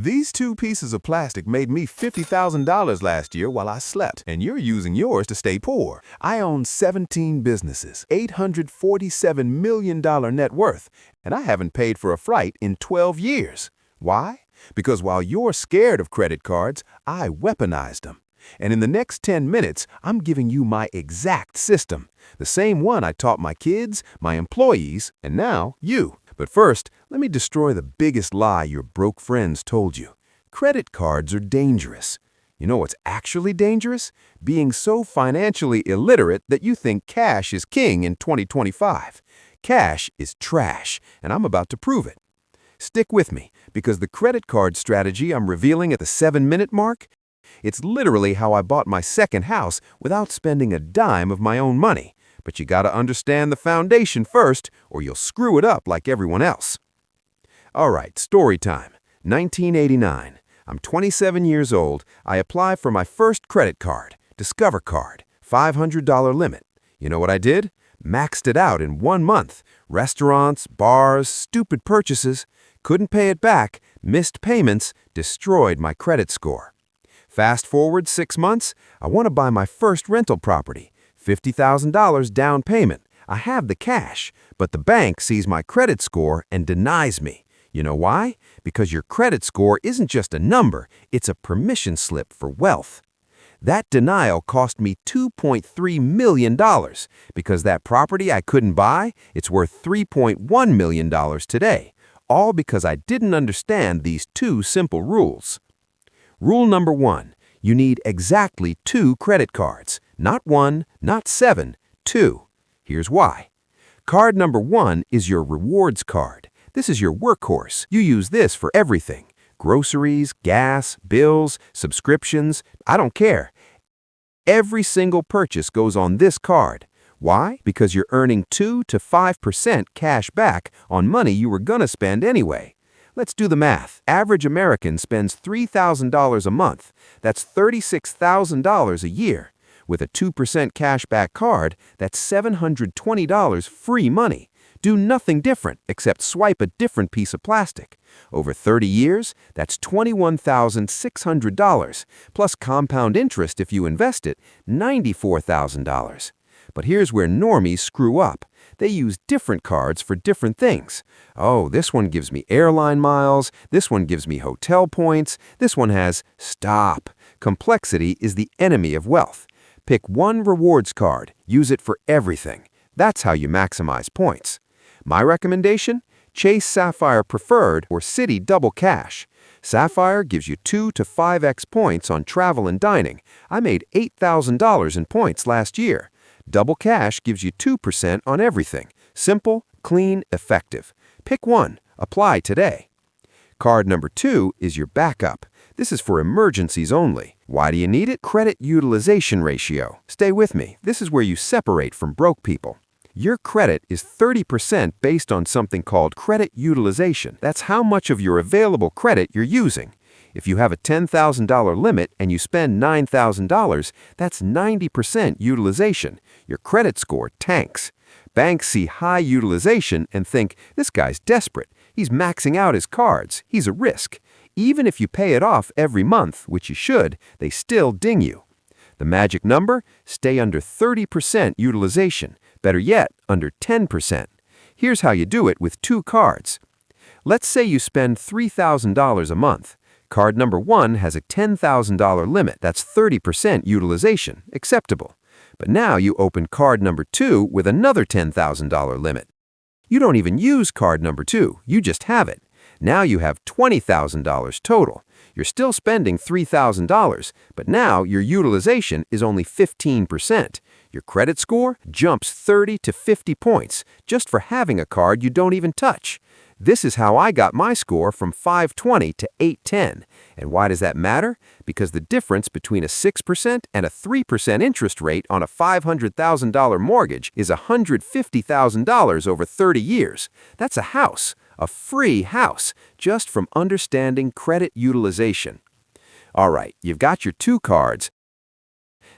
These two pieces of plastic made me $50,000 last year while I slept, and you're using yours to stay poor. I own 17 businesses, $847 million net worth, and I haven't paid for a flight in 12 years. Why? Because while you're scared of credit cards, I weaponized them. And in the next 10 minutes, I'm giving you my exact system. The same one I taught my kids, my employees, and now you. But first, let me destroy the biggest lie your broke friends told you. Credit cards are dangerous. You know what's actually dangerous? Being so financially illiterate that you think cash is king in 2025. Cash is trash, and I'm about to prove it. Stick with me, because the credit card strategy I'm revealing at the 7-minute mark, it's literally how I bought my second house without spending a dime of my own money. But you gotta understand the foundation first, or you'll screw it up like everyone else. All right, story time. 1989. I'm 27 years old. I apply for my first credit card, Discover Card, $500 limit. You know what I did? Maxed it out in 1 month. Restaurants, bars, stupid purchases. Couldn't pay it back, missed payments, destroyed my credit score. Fast forward 6 months, I want to buy my first rental property. $50,000 down payment. I have the cash, but the bank sees my credit score and denies me. You know why? Because your credit score isn't just a number, it's a permission slip for wealth. That denial cost me $2.3 million because that property I couldn't buy, it's worth $3.1 million today, all because I didn't understand these two simple rules. Rule number 1, you need exactly 2 credit cards. Not 1, not 7, 2. Here's why. Card number 1 is your rewards card. This is your workhorse. You use this for everything. Groceries, gas, bills, subscriptions, I don't care. Every single purchase goes on this card. Why? Because you're earning 2 to 5% cash back on money you were gonna spend anyway. Let's do the math. Average American spends $3,000 a month. That's $36,000 a year. With a 2% cashback card, that's $720 free money. Do nothing different except swipe a different piece of plastic. Over 30 years, that's $21,600, plus compound interest if you invest it, $94,000. But here's where normies screw up. They use different cards for different things. Oh, this one gives me airline miles, this one gives me hotel points, this one has... Stop! Complexity is the enemy of wealth. Pick one rewards card, use it for everything. That's how you maximize points. My recommendation? Chase Sapphire Preferred or Citi Double Cash. Sapphire gives you 2 to 5x points on travel and dining. I made $8,000 in points last year. Double Cash gives you 2% on everything. Simple, clean, effective. Pick one. Apply today. Card number 2 is your backup. This is for emergencies only. Why do you need it? Credit utilization ratio. Stay with me. This is where you separate from broke people. Your credit is 30% based on something called credit utilization. That's how much of your available credit you're using. If you have a $10,000 limit and you spend $9,000, that's 90% utilization. Your credit score tanks. Banks see high utilization and think, this guy's desperate. He's maxing out his cards. He's a risk. Even if you pay it off every month, which you should, they still ding you. The magic number? Stay under 30% utilization. Better yet, under 10%. Here's how you do it with 2 cards. Let's say you spend $3,000 a month. Card number 1 has a $10,000 limit. That's 30% utilization. Acceptable. But now you open card number 2 with another $10,000 limit. You don't even use card number 2. You just have it. Now you have $20,000 total. You're still spending $3,000, but now your utilization is only 15%. Your credit score jumps 30 to 50 points just for having a card you don't even touch. This is how I got my score from 520 to 810. And why does that matter? Because the difference between a 6% and a 3% interest rate on a $500,000 mortgage is $150,000 over 30 years. That's a house, a free house, just from understanding credit utilization. All right, you've got your 2 cards.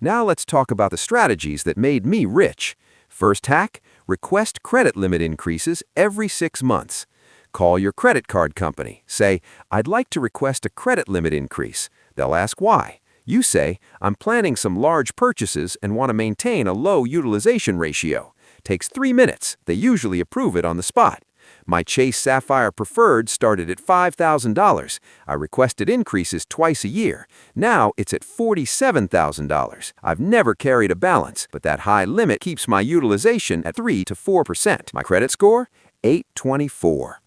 Now let's talk about the strategies that made me rich. First hack, request credit limit increases every 6 months. Call your credit card company. Say, "I'd like to request a credit limit increase." They'll ask why. You say, "I'm planning some large purchases and want to maintain a low utilization ratio." Takes 3 minutes. They usually approve it on the spot. My Chase Sapphire Preferred started at $5,000. I requested increases twice a year. Now it's at $47,000. I've never carried a balance, but that high limit keeps my utilization at 3 to 4%. My credit score? 824.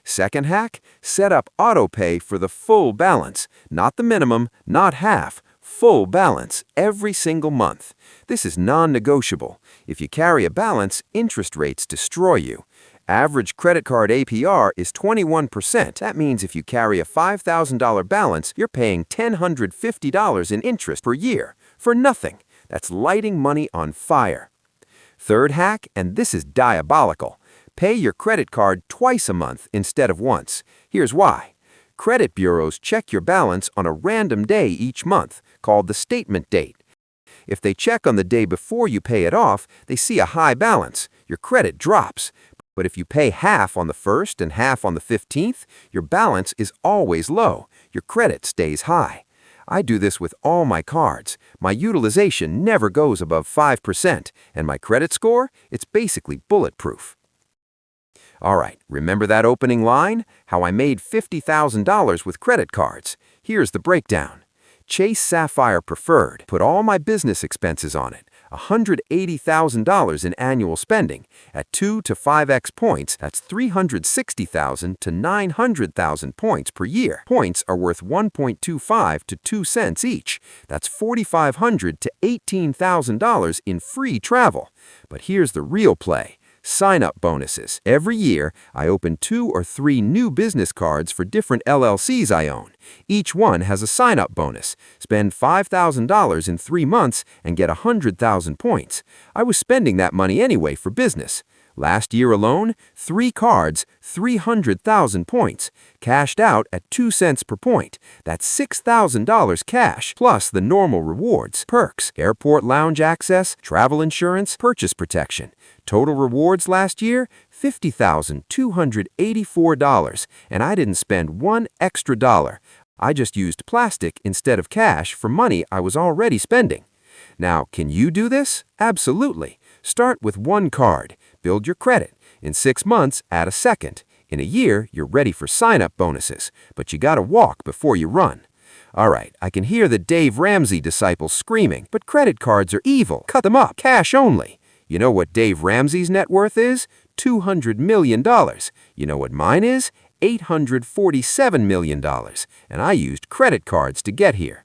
Second hack, set up autopay for the full balance, not the minimum, not half, full balance every single month. This is non-negotiable. If you carry a balance, interest rates destroy you. Average credit card APR is 21%. That means if you carry a $5,000 balance, you're paying $1,050 in interest per year for nothing. That's lighting money on fire. Third hack, and this is diabolical. Pay your credit card twice a month instead of once. Here's why. Credit bureaus check your balance on a random day each month, called the statement date. If they check on the day before you pay it off, they see a high balance. Your credit drops. But if you pay half on the 1st and half on the 15th, your balance is always low. Your credit stays high. I do this with all my cards. My utilization never goes above 5%, and my credit score, it's basically bulletproof. All right, remember that opening line? How I made $50,000 with credit cards. Here's the breakdown. Chase Sapphire Preferred. Put all my business expenses on it. $180,000 in annual spending. At 2 to 5x points, that's 360,000 to 900,000 points per year. Points are worth 1.25 to 2 cents each. That's $4,500 to $18,000 in free travel. But here's the real play. Sign-up bonuses. Every year, I open 2 or 3 new business cards for different LLCs I own. Each one has a sign-up bonus. Spend $5,000 in 3 months and get 100,000 points. I was spending that money anyway for business. Last year alone, 3 cards, 300,000 points. Cashed out at 2 cents per point. That's $6,000 cash, plus the normal rewards, perks, airport lounge access, travel insurance, purchase protection. Total rewards last year, $50,284, and I didn't spend one extra dollar. I just used plastic instead of cash for money I was already spending. Now, can you do this? Absolutely. Start with 1 card. Build your credit. In 6 months, add a second. In a year, you're ready for sign-up bonuses, but you gotta walk before you run. All right, I can hear the Dave Ramsey disciples screaming, but credit cards are evil. Cut them up. Cash only. You know what Dave Ramsey's net worth is? $200 million. You know what mine is? $847 million. And I used credit cards to get here.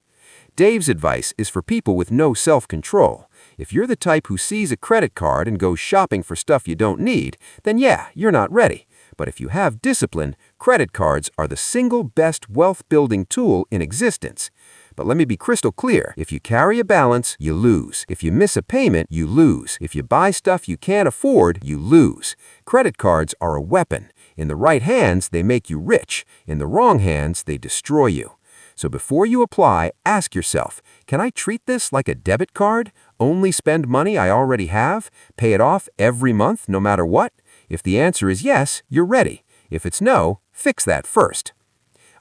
Dave's advice is for people with no self-control. If you're the type who sees a credit card and goes shopping for stuff you don't need, then yeah, you're not ready. But if you have discipline, credit cards are the single best wealth-building tool in existence. But let me be crystal clear. If you carry a balance, you lose. If you miss a payment, you lose. If you buy stuff you can't afford, you lose. Credit cards are a weapon. In the right hands, they make you rich. In the wrong hands, they destroy you. So before you apply, ask yourself, can I treat this like a debit card? Only spend money I already have? Pay it off every month no matter what? If the answer is yes, you're ready. If it's no, fix that first.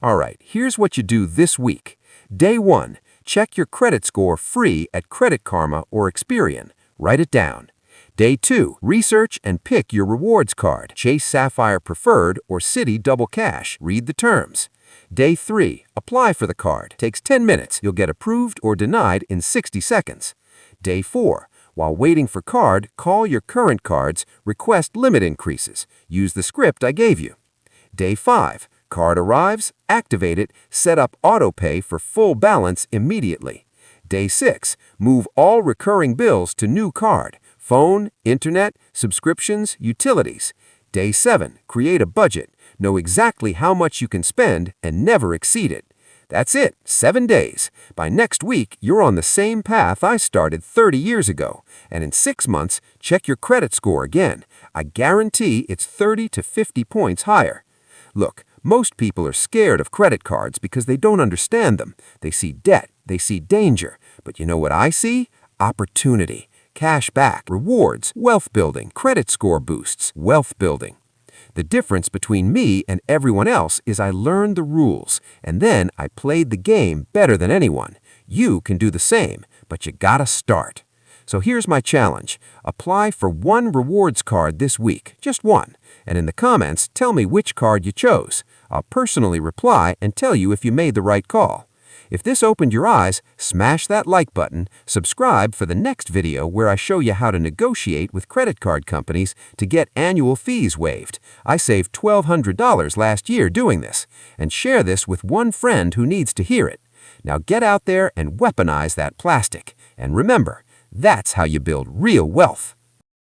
All right, here's what you do this week. Day 1, check your credit score free at Credit Karma or Experian. Write it down. Day 2, research and pick your rewards card, Chase Sapphire Preferred or Citi Double Cash. Read the terms. Day 3, apply for the card. Takes 10 minutes. You'll get approved or denied in 60 seconds. Day 4, while waiting for card, call your current cards, request limit increases. Use the script I gave you. Day 5, card arrives, activate it, set up autopay for full balance immediately. Day 6, move all recurring bills to new card, phone, internet, subscriptions, utilities. Day 7, create a budget. Know exactly how much you can spend and never exceed it. That's it, 7 days. By next week, you're on the same path I started 30 years ago. And in 6 months, check your credit score again. I guarantee it's 30 to 50 points higher. Look, most people are scared of credit cards because they don't understand them. They see debt, they see danger. But you know what I see? Opportunity, cash back, rewards, wealth building, credit score boosts, wealth building. The difference between me and everyone else is I learned the rules, and then I played the game better than anyone. You can do the same, but you gotta start. So here's my challenge. Apply for one rewards card this week, just one, and in the comments, tell me which card you chose. I'll personally reply and tell you if you made the right call. If this opened your eyes, smash that like button, subscribe for the next video where I show you how to negotiate with credit card companies to get annual fees waived. I saved $1,200 last year doing this, and share this with one friend who needs to hear it. Now get out there and weaponize that plastic. And remember, that's how you build real wealth.